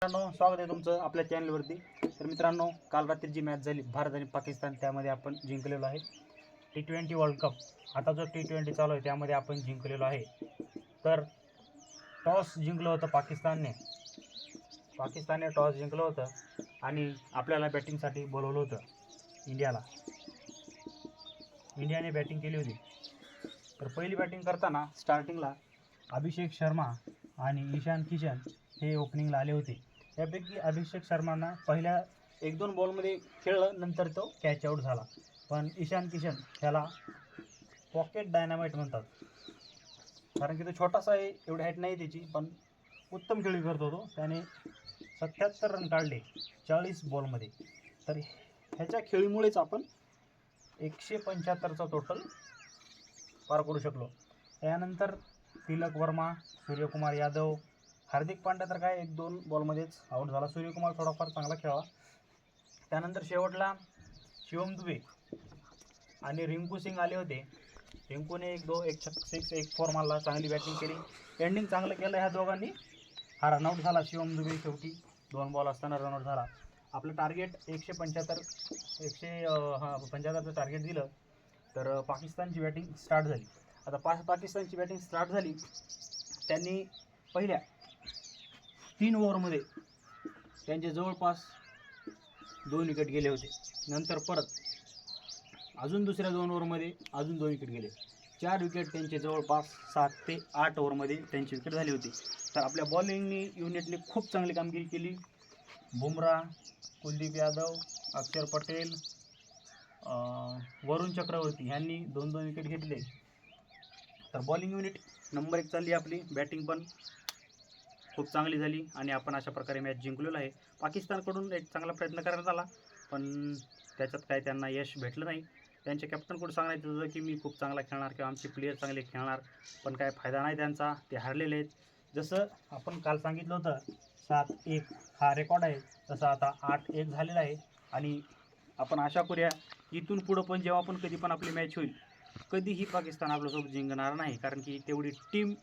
मित्रांनो, स्वागत आहे तुमचं आपल्या चॅनलवरती. तर मित्रांनो, काल रात्री जी मॅच झाली भारत आणि पाकिस्तान, त्यामध्ये आपण जिंकलेलो आहे T20 वर्ल्ड कप. आता जो T20 चालू आहे त्यामध्ये आपण जिंकलेलो आहे. तर टॉस जिंकलं होतं पाकिस्तानने टॉस जिंकलं होतं आणि आपल्याला बॅटिंगसाठी बोलवलं होतं. इंडियाने बॅटिंग केली होती. तर पहिली बॅटिंग करताना स्टार्टिंगला अभिषेक शर्मा आणि ईशान किशन हे ओपनिंगला आले होते. त्यापैकी अभिषेक शर्मानं पहिल्या 1-2 बॉलमध्ये खेळलं, नंतर तो कॅच आऊट झाला. पण ईशान किशन त्याला पॉकेट डायनामाइट म्हणतात, कारण की तो छोटासा आहे, एवढी हाईट नाही त्याची, पण उत्तम खेळी करतो तो. त्याने 77 रन काढले 40 बॉलमध्ये. तर ह्याच्या खेळीमुळेच आपण 175चा टोटल पार करू शकलो. त्यानंतर तिलक वर्मा, सूर्यकुमार यादव, हार्दिक पांड्या तर काय 1-2 बॉलमध्येच आऊट झाला. सूर्यकुमार थोडाफार चांगला खेळला. त्यानंतर शेवटला शिवम दुबे आणि रिंकू सिंग आले होते. रिंकूने एक 6 एक 4 मारला, चांगली बॅटिंग केली, एंडिंग चांगलं केलं ह्या दोघांनी. हा रनआउट झाला. शिवम दुबे शेवटी 2 बॉल असताना रनआउट झाला. आपलं टार्गेट 175चं टार्गेट दिलं. तर पाकिस्तानची बॅटिंग स्टार्ट झाली. आता पाकिस्तानची बॅटिंग स्टार्ट झाली. त्यांनी पहिल्या 3 ओव्हरमध्ये त्यांचे जवळपास 2 विकेट गेले होते. नंतर परत अजून दुसऱ्या 2 ओव्हरमध्ये अजून 2 विकेट गेले. 4 विकेट त्यांचे जवळपास 7 ते 8 ओव्हरमध्ये त्यांची विकेट झाली होती. तर आपल्या बॉलिंगनी युनिटने खूप चांगली कामगिरी केली. बुमराह, कुलदीप यादव, अक्षर पटेल, वरुण चक्रवर्ती ह्यांनी 2-2 विकेट घेतले. तर बॉलिंग युनिट नंबर 1 चालली आपली. बॅटिंग पण खूप चांगली झाली आणि आपण अशा प्रकारे मॅच जिंकलेलो आहे. पाकिस्तानकडून एक चांगला प्रयत्न करण्यात आला, पण त्याच्यात काय त्यांना यश भेटलं नाही. त्यांच्या कॅप्टनकडून सांगायचं होतं की मी खूप चांगला खेळणार किंवा आमचे प्लेयर चांगले खेळणार, पण काय फायदा नाही त्यांचा. ते हारलेले आहेत. जसं आपण काल सांगितलं होतं 7-1 हा रेकॉर्ड आहे, तसं आता 8-1 झालेला आहे. आणि आपण आशा करूया इथून पुढं पण जेव्हा पण कधी पण आपली मॅच होईल, कधीही पाकिस्तान आपल्यासोबत जिंकणार नाही, कारण की तेवढी टीम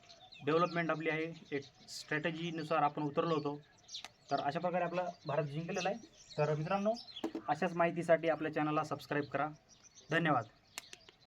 डेव्हलपमेंट आपली आहे. एक स्ट्रॅटेजीनुसार आपण उतरलो होतो. तर अशा प्रकारे आपला भारत जिंकलेला आहे. तर मित्रांनो, अशाच माहितीसाठी आपल्या चॅनलला सबस्क्राईब करा. धन्यवाद.